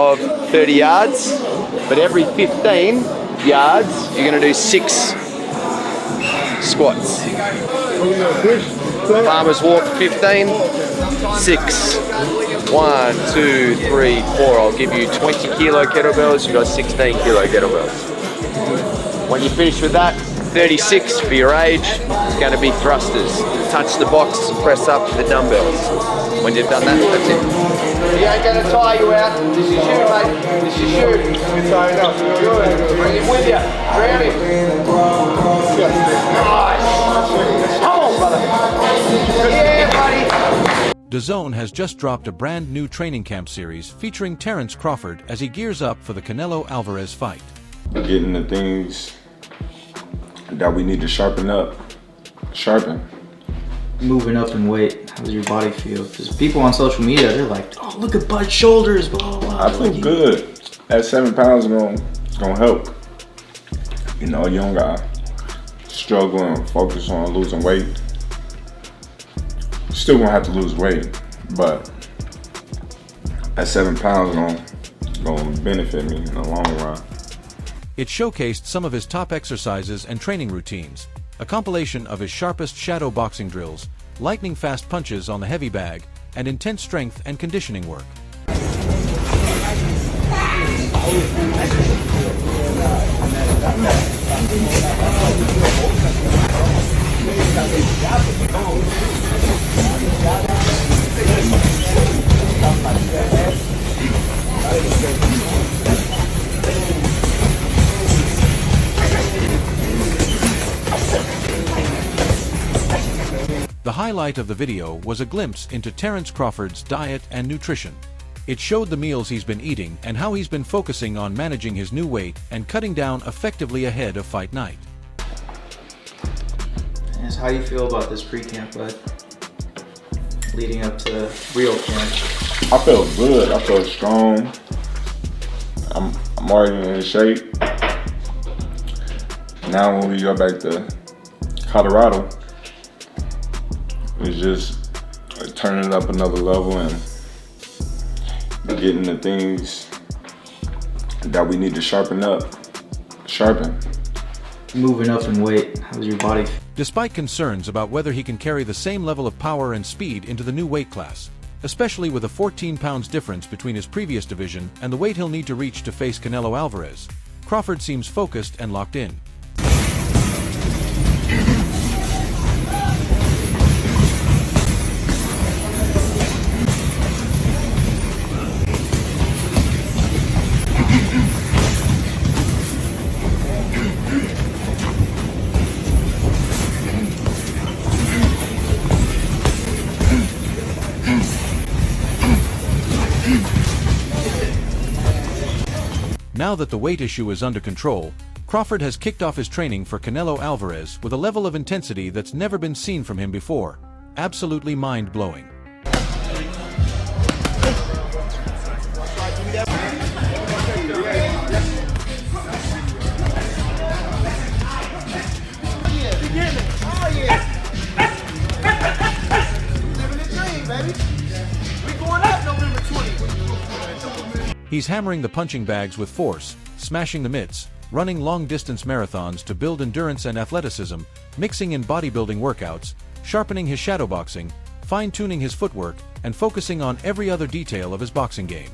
of 30 yards, but every 15 yards, you're going to do 6 squats. Farmer's walk 15, 6. 1, 2, 3, 4. I'll give you 20 kilo kettlebells. You've got 16 kilo kettlebells. When you finish with that, 36 for your age, it's going to be thrusters. Touch the box, press up the dumbbells. When you've done that, that's it. He ain't going to tire you out. This is you, mate. This is you. You're tired up. Bring him with you. Grab him. Nice. Come on, brother. Yeah, buddy. DAZN has just dropped a brand new training camp series featuring Terence Crawford as he gears up for the Canelo Alvarez fight. Getting the things that we need to sharpen up, sharpen. Moving up in weight, how does your body feel? Because people on social media, they're like, oh, look at Bud's shoulders, blah, blah, blah. I feel good. That 7 pounds is gonna help. You know, a young guy, struggle and focus on losing weight. Still gonna have to lose weight, but that 7 pounds gonna benefit me in the long run. It showcased some of his top exercises and training routines, a compilation of his sharpest shadow boxing drills, lightning-fast punches on the heavy bag, and intense strength and conditioning work. The highlight of the video was a glimpse into Terence Crawford's diet and nutrition. It showed the meals he's been eating and how he's been focusing on managing his new weight and cutting down effectively ahead of fight night. And how do you feel about this pre-camp, Bud? Leading up to real camp? I feel good. I feel strong. I'm already in shape. Now when we go back to Colorado, it's just turning it up another level and getting the things that we need to sharpen up, sharpen. Moving up in weight, how does your body feel? Despite concerns about whether he can carry the same level of power and speed into the new weight class, especially with a 14 pounds difference between his previous division and the weight he'll need to reach to face Canelo Alvarez, Crawford seems focused and locked in. Now that the weight issue is under control, Crawford has kicked off his training for Canelo Alvarez with a level of intensity that's never been seen from him before. Absolutely mind-blowing. He's hammering the punching bags with force, smashing the mitts, running long-distance marathons to build endurance and athleticism, mixing in bodybuilding workouts, sharpening his shadowboxing, fine-tuning his footwork, and focusing on every other detail of his boxing game.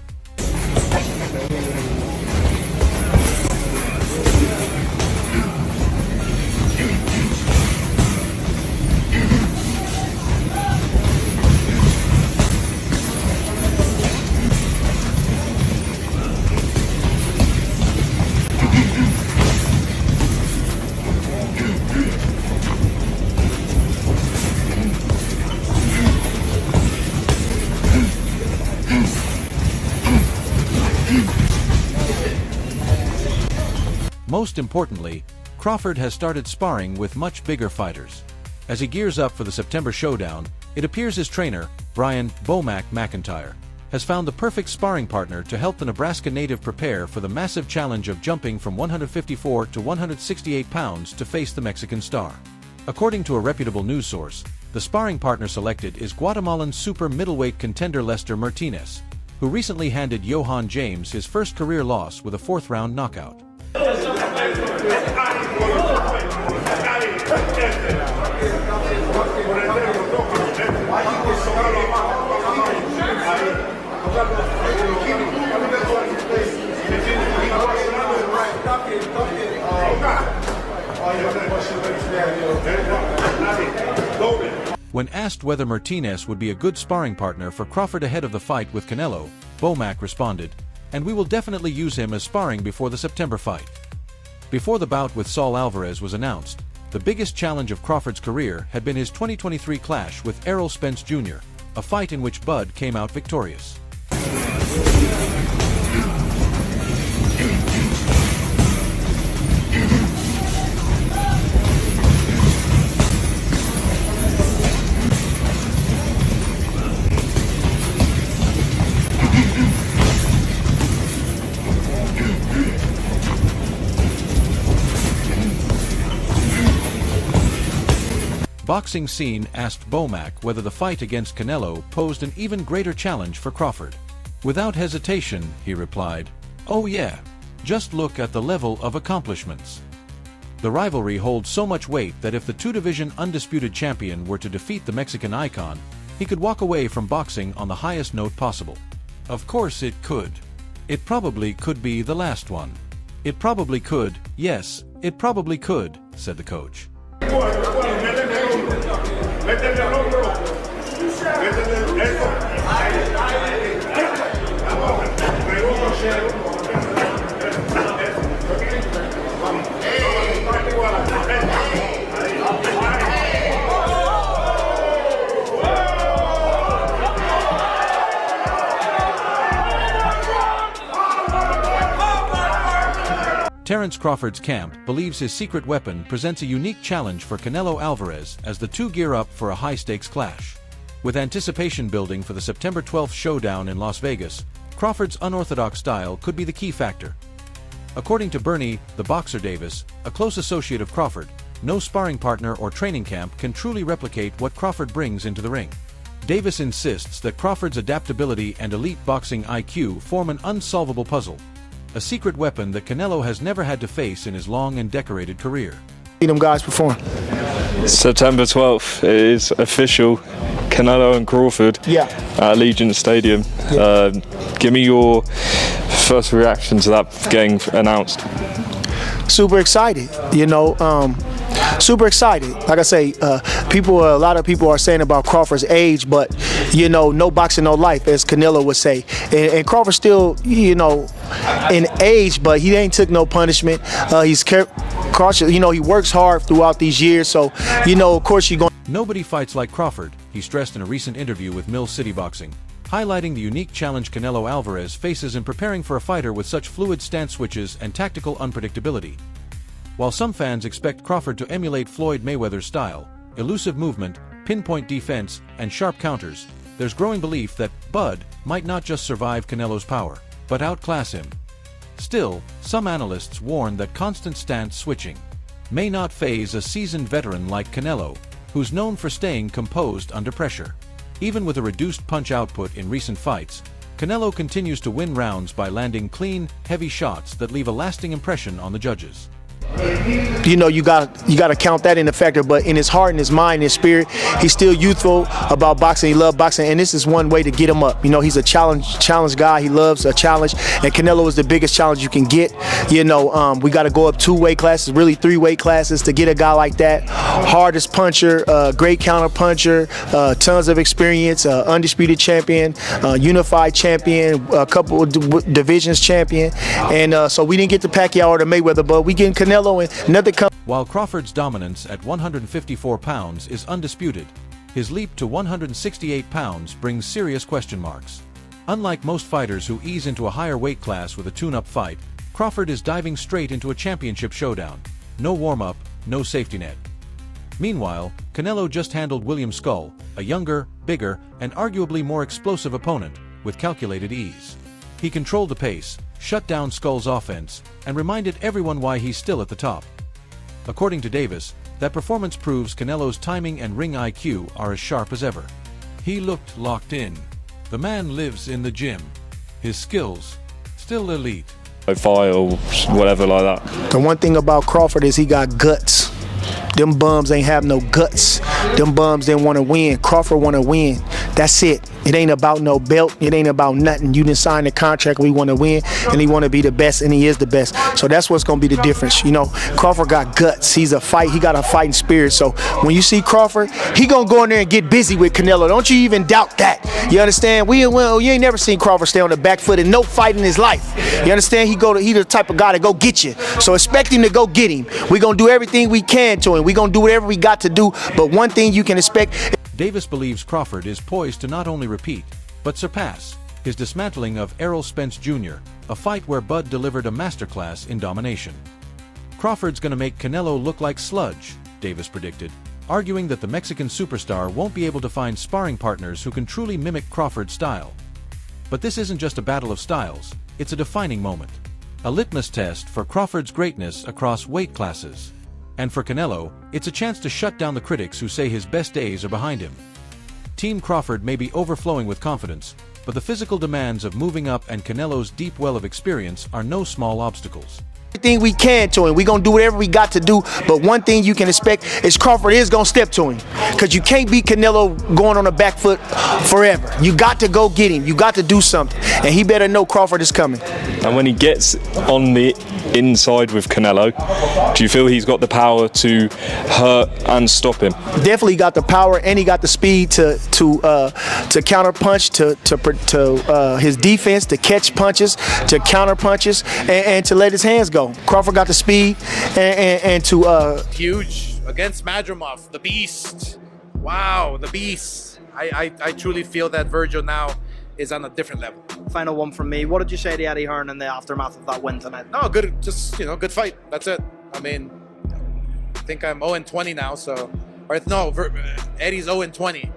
Most importantly, Crawford has started sparring with much bigger fighters. As he gears up for the September showdown, it appears his trainer, Brian "Bomac" McIntyre, has found the perfect sparring partner to help the Nebraska native prepare for the massive challenge of jumping from 154 to 168 pounds to face the Mexican star. According to a reputable news source, the sparring partner selected is Guatemalan super middleweight contender Lester Martinez. who recently handed Johan James his first career loss with a fourth-round knockout. When asked whether Martinez would be a good sparring partner for Crawford ahead of the fight with Canelo, Bomac responded, "And we will definitely use him as sparring before the September fight." Before the bout with Saul Alvarez was announced, the biggest challenge of Crawford's career had been his 2023 clash with Errol Spence Jr., a fight in which Bud came out victorious. Boxing Scene asked Bomac whether the fight against Canelo posed an even greater challenge for Crawford. Without hesitation, he replied, "Oh yeah, just look at the level of accomplishments." The rivalry holds so much weight that if the two-division undisputed champion were to defeat the Mexican icon, he could walk away from boxing on the highest note possible. Of course it could. It probably could be the last one. It probably could, yes, it probably could, said the coach. Terence Crawford's camp believes his secret weapon presents a unique challenge for Canelo Alvarez as the two gear up for a high-stakes clash. With anticipation building for the September 12th showdown in Las Vegas, Crawford's unorthodox style could be the key factor. According to Bernie "the Boxer" Davis, a close associate of Crawford, no sparring partner or training camp can truly replicate what Crawford brings into the ring. Davis insists that Crawford's adaptability and elite boxing IQ form an unsolvable puzzle, a secret weapon that Canelo has never had to face in his long and decorated career. See them guys perform. September 12th, it is official. Canelo and Crawford at Allegiant Stadium. Give me your first reaction to that getting announced. Super excited, super excited. Like I say, a lot of people are saying about Crawford's age, but no boxing, no life, as Canelo would say. And Crawford still, in age, but he ain't took no punishment. He's cautious. He works hard throughout these years, so of course you're going. Nobody fights like Crawford, he stressed in a recent interview with Mill City Boxing, highlighting the unique challenge Canelo Alvarez faces in preparing for a fighter with such fluid stance switches and tactical unpredictability. While some fans expect Crawford to emulate Floyd Mayweather's style, elusive movement, pinpoint defense, and sharp counters, there's growing belief that Bud might not just survive Canelo's power, but outclass him. Still, some analysts warn that constant stance switching may not faze a seasoned veteran like Canelo, who's known for staying composed under pressure. Even with a reduced punch output in recent fights, Canelo continues to win rounds by landing clean, heavy shots that leave a lasting impression on the judges. You got to count that in the factor, but in his heart and his mind and his spirit, he's still youthful about boxing. He loves boxing, and this is one way to get him up. He's a challenge guy. He loves a challenge, and Canelo is the biggest challenge you can get. We got to go up 2 weight classes, really 3 weight classes to get a guy like that. Hardest puncher, great counter puncher, tons of experience, undisputed champion, unified champion, a couple of divisions champion, and so we didn't get the Pacquiao or the Mayweather, but we getting Canelo. While Crawford's dominance at 154 pounds is undisputed, his leap to 168 pounds brings serious question marks. Unlike most fighters who ease into a higher weight class with a tune-up fight, Crawford is diving straight into a championship showdown. No warm-up, no safety net. Meanwhile, Canelo just handled William Skull, a younger, bigger, and arguably more explosive opponent, with calculated ease. He controlled the pace, shut down Skull's offense, and reminded everyone why he's still at the top. According to Davis, that performance proves Canelo's timing and ring IQ are as sharp as ever. He looked locked in. The man lives in the gym. His skills, still elite. Fight or whatever like that. The one thing about Crawford is he got guts. Them bums ain't have no guts. Them bums didn't want to win. Crawford want to win. That's it. It ain't about no belt. It ain't about nothing. You didn't sign the contract. We want to win, and he want to be the best, and he is the best. So that's what's going to be the difference. You know, Crawford got guts. He got a fighting spirit. So when you see Crawford, he going to go in there and get busy with Canelo. Don't you even doubt that. You understand? You ain't never seen Crawford stay on the back foot in no fight in his life. You understand? He the type of guy to go get you. So expect him to go get him. We going to do everything we can to him. We going to do whatever we got to do. But one thing you can expect. Davis believes Crawford is poised to not only repeat, but surpass his dismantling of Errol Spence Jr., a fight where Bud delivered a masterclass in domination. Crawford's gonna make Canelo look like sludge, Davis predicted, arguing that the Mexican superstar won't be able to find sparring partners who can truly mimic Crawford's style. But this isn't just a battle of styles, it's a defining moment. A litmus test for Crawford's greatness across weight classes. And for Canelo, it's a chance to shut down the critics who say his best days are behind him. Team Crawford may be overflowing with confidence, but the physical demands of moving up and Canelo's deep well of experience are no small obstacles. Everything we can to him. We're going to do whatever we got to do, but one thing you can expect is Crawford is going to step to him, because you can't beat Canelo going on the back foot forever. You got to go get him. You got to do something, and he better know Crawford is coming. And when he gets on the inside with Canelo, do you feel he's got the power to hurt and stop him? Definitely got the power, and he got the speed to counter punch, to his defense, to catch punches, to counter punches, and to let his hands go. Crawford got the speed and to huge against Madrimov, the beast. Wow, the beast. I truly feel that Virgil now is on a different level. Final one from me. What did you say to Eddie Hearn in the aftermath of that win tonight? No, good, just, good fight. That's it. I mean, I think I'm 0-20 now, so, or no, Eddie's 0-20.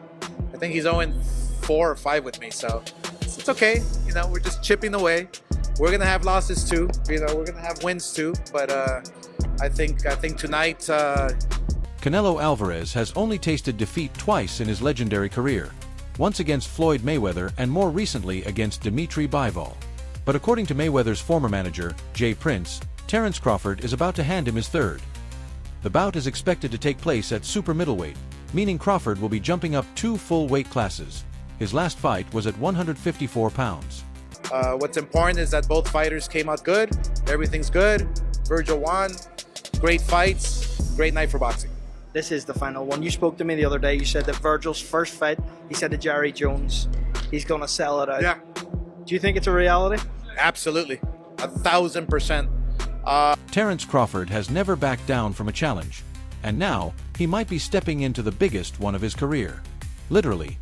I think he's 0-4 or 5 with me, so it's okay. We're just chipping away. We're gonna have losses too. We're gonna have wins too, but I think tonight. Canelo Alvarez has only tasted defeat twice in his legendary career. Once against Floyd Mayweather and more recently against Dimitri Bivol. But according to Mayweather's former manager, Jay Prince, Terence Crawford is about to hand him his third. The bout is expected to take place at super middleweight, meaning Crawford will be jumping up 2 full weight classes. His last fight was at 154 pounds. What's important is that both fighters came out good. Everything's good. Virgil won. Great fights. Great night for boxing. This is the final one. You spoke to me the other day. You said that Virgil's first fight, he said to Jerry Jones, he's going to sell it out. Yeah. Do you think it's a reality? Absolutely. 1,000%. Terence Crawford has never backed down from a challenge, and now he might be stepping into the biggest one of his career. Literally.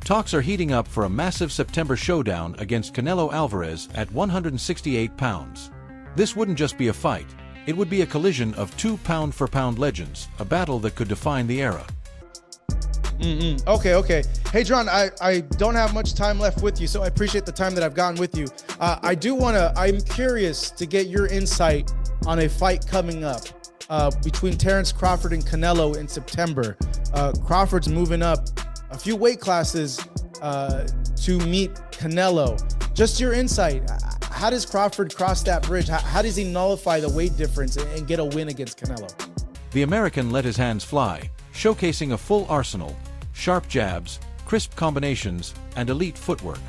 Talks are heating up for a massive September showdown against Canelo Alvarez at 168 pounds. This wouldn't just be a fight. It would be a collision of 2 pound-for-pound legends, a battle that could define the era. Okay. Hey, John, I don't have much time left with you, so I appreciate the time that I've gotten with you. I'm curious to get your insight on a fight coming up between Terence Crawford and Canelo in September. Crawford's moving up a few weight classes to meet Canelo. Just your insight. How does Crawford cross that bridge? How does he nullify the weight difference and get a win against Canelo? The American let his hands fly, showcasing a full arsenal, sharp jabs, crisp combinations, and elite footwork.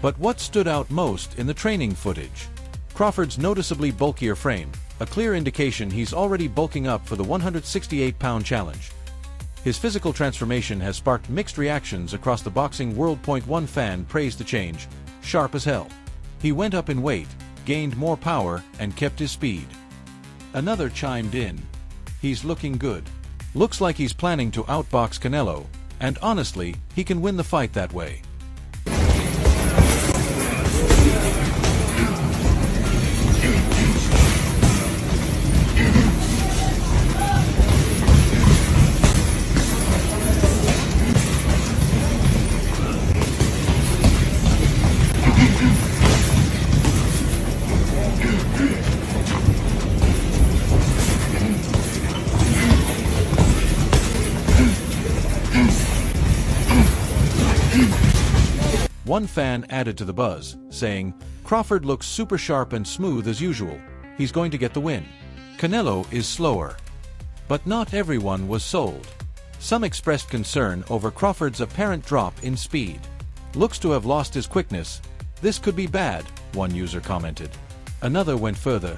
But what stood out most in the training footage? Crawford's noticeably bulkier frame, a clear indication he's already bulking up for the 168-pound challenge. His physical transformation has sparked mixed reactions across the boxing world. One fan praised the change, sharp as hell. He went up in weight, gained more power, and kept his speed. Another chimed in. He's looking good. Looks like he's planning to outbox Canelo, and honestly, he can win the fight that way. One fan added to the buzz, saying, Crawford looks super sharp and smooth as usual. He's going to get the win. Canelo is slower. But not everyone was sold. Some expressed concern over Crawford's apparent drop in speed. Looks to have lost his quickness. This could be bad, one user commented. Another went further.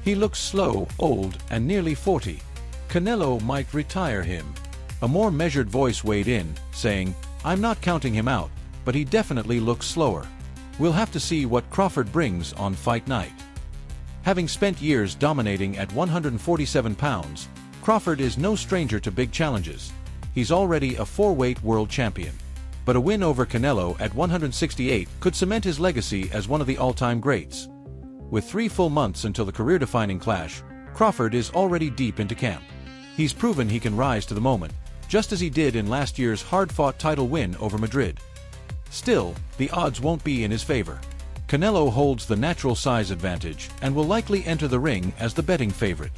He looks slow, old, and nearly 40. Canelo might retire him. A more measured voice weighed in, saying, I'm not counting him out, but he definitely looks slower. We'll have to see what Crawford brings on fight night. Having spent years dominating at 147 pounds, Crawford is no stranger to big challenges. He's already a 4-weight world champion. But a win over Canelo at 168 could cement his legacy as one of the all-time greats. With 3 full months until the career-defining clash, Crawford is already deep into camp. He's proven he can rise to the moment, just as he did in last year's hard-fought title win over Madrid. Still, the odds won't be in his favor. Canelo holds the natural size advantage and will likely enter the ring as the betting favorite.